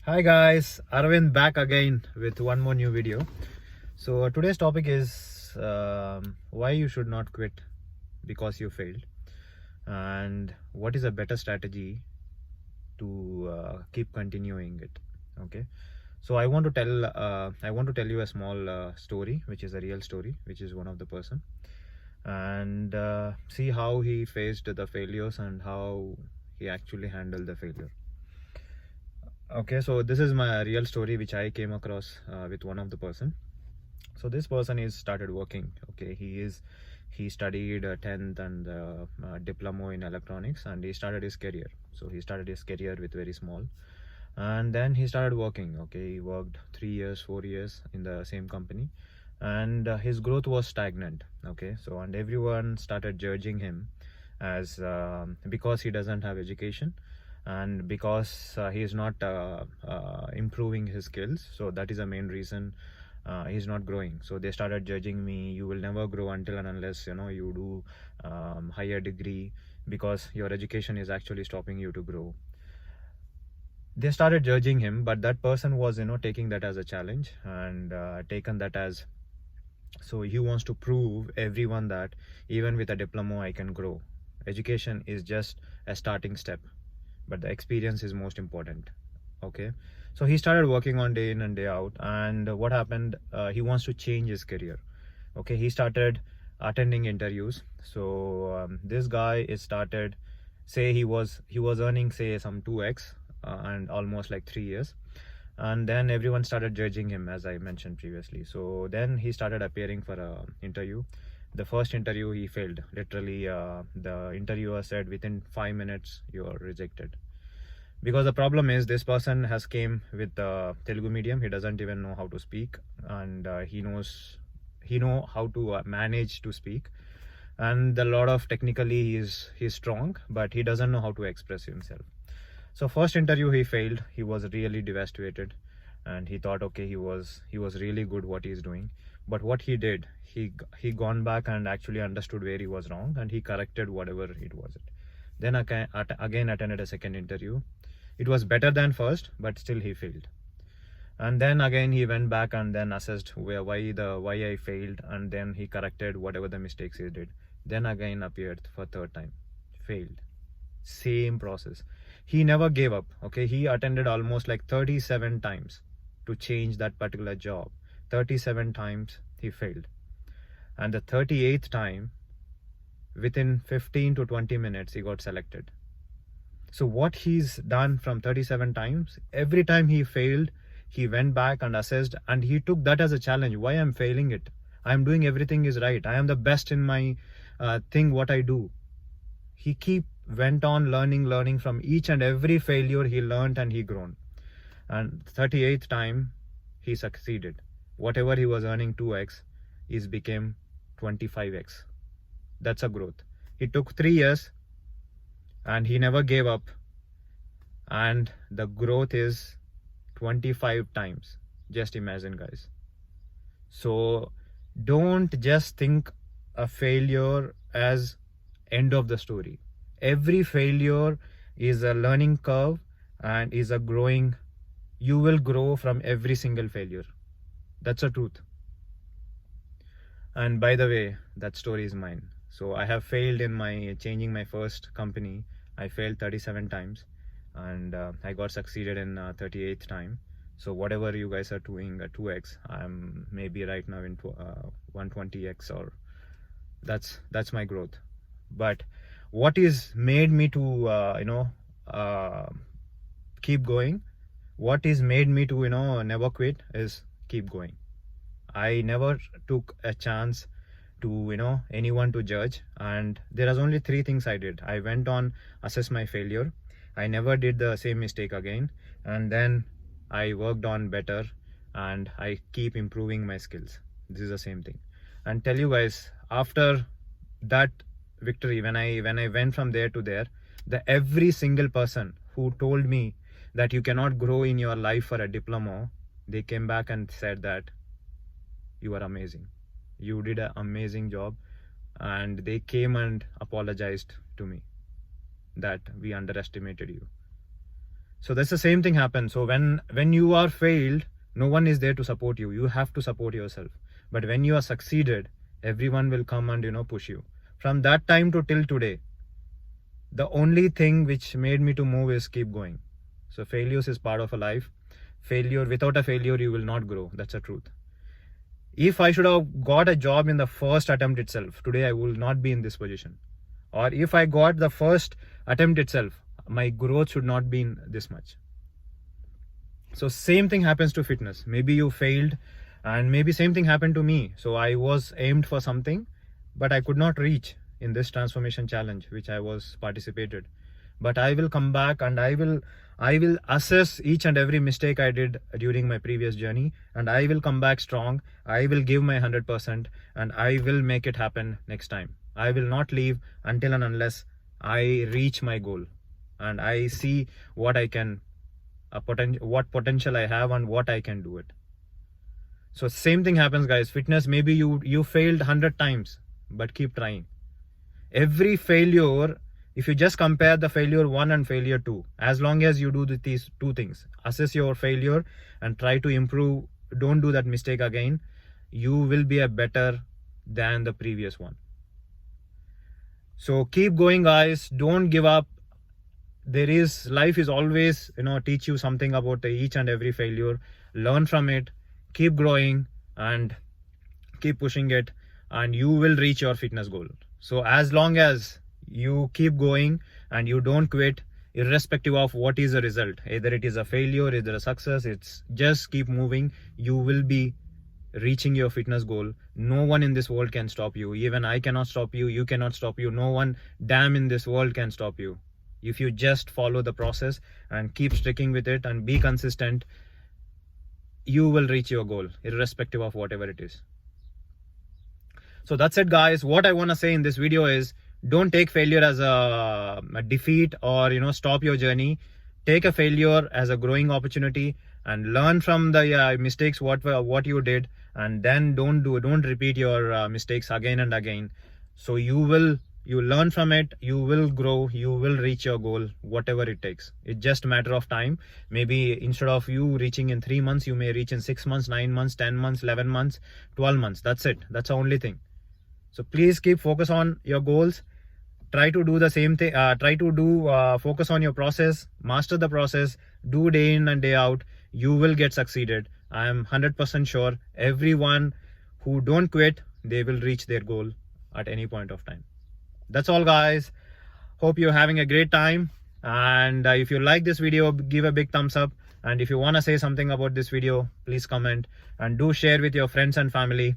Hi guys, Arvind back again with one more new video. So today's topic is why you should not quit because you failed, and what is a better strategy to keep continuing it. Okay, so I want to tell you a small story, which is a real story, which is one of the person, and see how he faced the failures and how he actually handled the failure. Okay, so this is my real story which I came across with one of the person. So this person is started working. Okay, he studied 10th and diploma in electronics, and he started his career. So he started his career with very small, and then he started working. Okay, he worked 3 years 4 years in the same company, and his growth was stagnant. Okay, so and everyone started judging him as because he doesn't have education, and because he is not improving his skills. So that is the main reason he's not growing. So they started judging me: you will never grow until and unless you do higher degree, because your education is actually stopping you to grow. They started judging him, but that person was taking that as a challenge, and taken that as, so he wants to prove everyone that even with a diploma I can grow. Education is just a starting step, but the experience is most important. Okay, so he started working on day in and day out, and what happened, he wants to change his career. Okay, he started attending interviews. So this guy is started, say he was earning say some 2x and almost like 3 years, and then everyone started judging him, as I mentioned previously. So then he started appearing for a interview. The first interview he failed. Literally the interviewer said within 5 minutes you are rejected, because the problem is this person has came with the Telugu medium. He doesn't even know how to speak, and he know how to manage to speak, and a lot of technically he's strong, but he doesn't know how to express himself. So first interview he failed. He was really devastated, and he thought, okay, he was really good what he's doing. But what he did, he gone back and actually understood where he was wrong, and he corrected whatever it was. Then again attended a second interview. It was better than first, but still he failed. And then again he went back and then assessed why I failed, and then he corrected whatever the mistakes he did. Then again appeared for third time, failed. Same process. He never gave up. Okay, he attended almost like 37 times to change that particular job. 37 times he failed, and the 38th time, within 15 to 20 minutes, he got selected. So what he's done from 37 times, every time he failed, he went back and assessed, and he took that as a challenge. Why I'm failing it? I'm doing everything is right. I am the best in my thing what I do. He went on learning from each and every failure. He learned and he grown. And 38th time he succeeded. Whatever he was earning 2x is became 25x. That's a growth. It took 3 years, and he never gave up, and the growth is 25 times. Just imagine, guys. So don't just think a failure as end of the story. Every failure is a learning curve and is a growing. You will grow from every single failure. That's a truth. And by the way, that story is mine. So I have failed in my changing my first company. I failed 37 times, and I got succeeded in 38th time. So whatever you guys are doing 2x, I'm maybe right now in 120x, or that's my growth. But what is made me to keep going, what is made me to never quit, is keep going. I never took a chance to anyone to judge, and there are only three things I did. I went on, assess my failure. I never did the same mistake again, and then I worked on better, and I keep improving my skills. This is the same thing. And tell you guys, after that victory, when I went from there to there, the every single person who told me that you cannot grow in your life for a diploma, they came back and said that you are amazing, you did an amazing job, and they came and apologized to me that we underestimated you. So that's the same thing happens. So when you are failed, no one is there to support you. You have to support yourself. But when you are succeeded, everyone will come and push you. From that time to till today, the only thing which made me to move is keep going. So failures is part of a life. Without a failure, you will not grow. That's the truth. If I should have got a job in the first attempt itself, today I will not be in this position. Or if I got the first attempt itself, my growth should not be in this much. So same thing happens to fitness. Maybe you failed, and maybe same thing happened to me. So I was aimed for something, but I could not reach in this transformation challenge which I was participated. But I will come back and I will assess each and every mistake I did during my previous journey, and I will come back strong. I will give my 100% and I will make it happen next time. I will not leave until and unless I reach my goal and I see what I can what potential I have and what I can do it. So same thing happens, guys. Fitness, maybe you failed 100 times, but keep trying. Every failure, if you just compare the failure 1 and failure 2, as long as you do these two things, assess your failure and try to improve, don't do that mistake again, you will be a better than the previous one. So keep going, guys. Don't give up. Life is always teach you something about each and every failure. Learn from it, keep growing and keep pushing it, and you will reach your fitness goal. So as long as you keep going and you don't quit, irrespective of what is the result, either it is a failure, either a success, it's just keep moving, you will be reaching your fitness goal. No one in this world can stop you. Even I cannot stop you. You cannot stop you. No one damn in this world can stop you. If you just follow the process and keep sticking with it and be consistent, you will reach your goal irrespective of whatever it is. So that's it, guys. What I want to say in this video is, don't take failure as a defeat or stop your journey. Take a failure as a growing opportunity and learn from the mistakes what you did, and then don't repeat your mistakes again and again. So you learn from it, you will grow, you will reach your goal, whatever it takes. It's just a matter of time. Maybe instead of you reaching in 3 months, you may reach in 6 months, 9 months, 10 months, 11 months, 12 months. That's it. That's the only thing. So please keep focus on your goals. Try to do the same thing. Focus on your process, master the process, do day in and day out. You will get succeeded. I am 100% sure. Everyone who don't quit, they will reach their goal at any point of time. That's all, guys. Hope you're having a great time. And if you like this video, give a big thumbs up. And if you want to say something about this video, please comment and do share with your friends and family.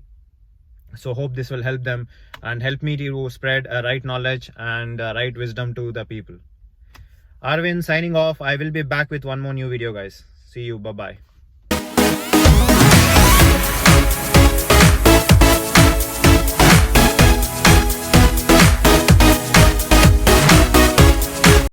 So hope this will help them and help me to spread right knowledge and right wisdom to the people. Arvind signing off. I will be back with one more new video, guys. See you. Bye-bye.